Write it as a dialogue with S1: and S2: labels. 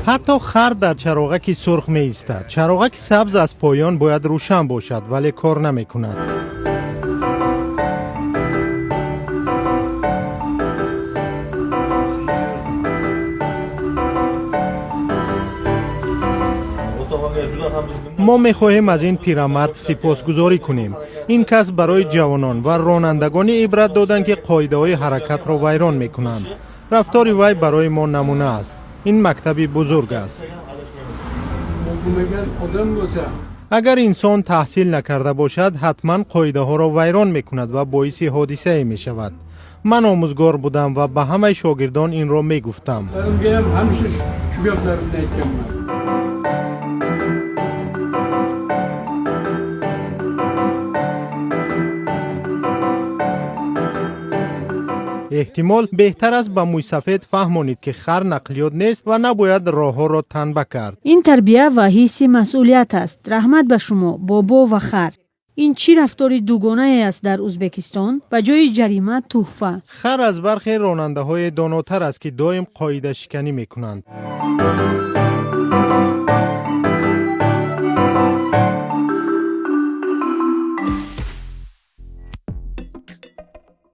S1: حتی خر در چراغک سرخ می ایستد. چراغک سبز از پایان باید روشن باشد ولی کار نمی کند. ما می‌خواهیم از این پیرمرد سپاسگزاری کنیم. این کس برای جوانان و رانندگان عبرت دادند که قاعده‌های حرکت را ویران می‌کنند. رفتار وی برای ما نمونه است. این مکتبی بزرگ است. اگر انسان تحصیل نکرده باشد حتما قاعده ها را ویران می‌کند و باعث حادثه می‌شود. من آموزگار بودم و به همه شاگردان این را می‌گفتم. احتمال بهتر است به موی سفید فهمانید که خر نقلیات نیست و نباید راه ها را تنبه کرد.
S2: این تربیه و حس مسئولیت است. رحمت به شما بابا و خر. این چی رفتاری دوگانه است در ازبکستان؟ به جای جریمه تحفه.
S1: خر از برخی راننده های داناتر است که دائم قاعده شکنی میکنند.